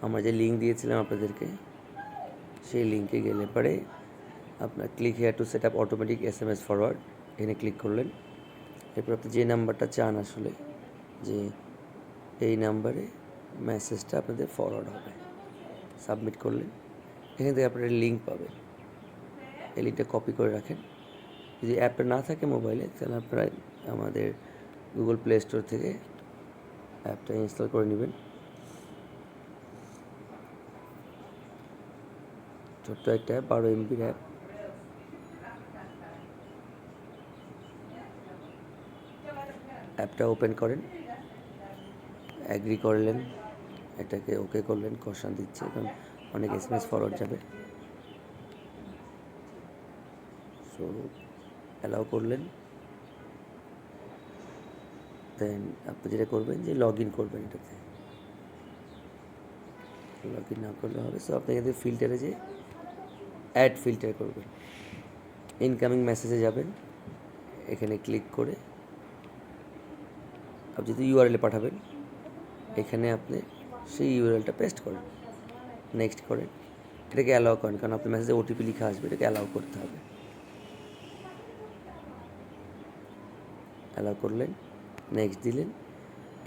আমরা যে লিঙ্ক দিয়েছিলাম আপনাদেরকে, সেই লিঙ্কে গেলে পরে আপনার click here two set up automatic SMS forward, এখানে ক্লিক করলেন। এরপর আপনি যে নাম্বারটা চান আসলে যে এই নাম্বারে মেসেজটা আপনাদের ফরওয়ার্ড হবে, সাবমিট করলেন। এখান থেকে আপনারা লিঙ্ক পাবেন, এই লিঙ্কটা কপি করে রাখেন। যদি অ্যাপটা না থাকে মোবাইলে, তাহলে আপনারা আমাদের গুগল প্লে স্টোর থেকে অ্যাপটা ইনস্টল করে নেবেন। ছোট্ট একটা অ্যাপ, 12 MBর অ্যাপ। অ্যাপটা ওপেন করেন, অ্যাগ্রি করলেন, এটাকে ওকে করলেন, কষান দিচ্ছে কারণ অনেক SMS ফরওয়ার্ড যাবে। সো অ্যালাউ করলেন। দেন আপনি যেটা করবেন যে লগ ইন করবেন, এটাতে লগ ইন না করলে হবে। সো আপনি এখানে ফিল্টারে যে অ্যাড ফিল্টার করবেন, ইনকামিং মেসেজে যাবেন, এখানে ক্লিক করে আপনি যদি ইউআরএলে পাঠাবেন, এখানে আপনি সেই ইউআরএলটা পেস্ট করেন, নেক্সট করেন, এটাকে অ্যালাউ করেন কারণ আপনার মেসেজে OTP লেখা আসবে, এটাকে অ্যালাউ করতে হবে। অ্যালাউ করলেন, নেক্সট দিলেন।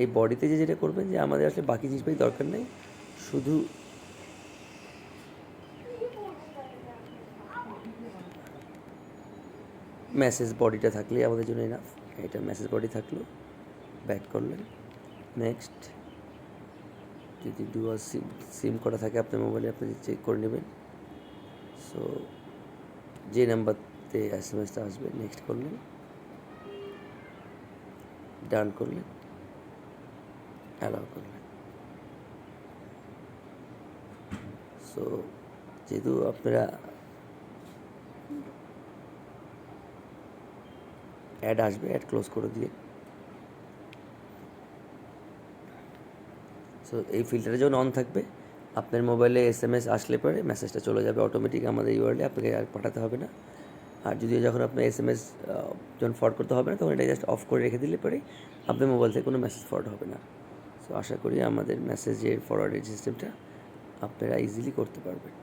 এই বডিতে যেটা করবেন যে আমাদের আসলে বাকি জিনিসপাতি দরকার নেই, শুধু মেসেজ বডিটা থাকলেই আমাদের জন্য এনাফ। এটা মেসেজ বডি থাকলো, ব্যাক করলেন, নেক্সট। যদি ডুয়াল সিম করা থাকে আপনার মোবাইলে, আপনি চেক করে নেবেন। সো যে নাম্বারতে SMS আসবে, নেক্সট করলেন, ডান করলেন, অ্যালাউ করলেন। সো যেহেতু আপনারা অ্যাড আসবে, অ্যাড ক্লোজ করে দিয়ে। সো এই ফিল্টারে যখন অন থাকবে, আপনার মোবাইলে SMS আসলে পরে মেসেজটা চলে যাবে অটোমেটিক আমাদের ইউআরএলে, আপনাকে আর পাঠাতে হবে না। আর যদি যখন আপনার SMS যখন ফরওয়ার্ড করতে হবে না, তখন এটা জাস্ট অফ করে রেখে দিলে পরে আপনার মোবাইল থেকে কোনো মেসেজ ফরওয়ার্ড হবে না। সো আশা করি আমাদের মেসেজের ফরওয়ার্ডের সিস্টেমটা আপনারা ইজিলি করতে পারবেন।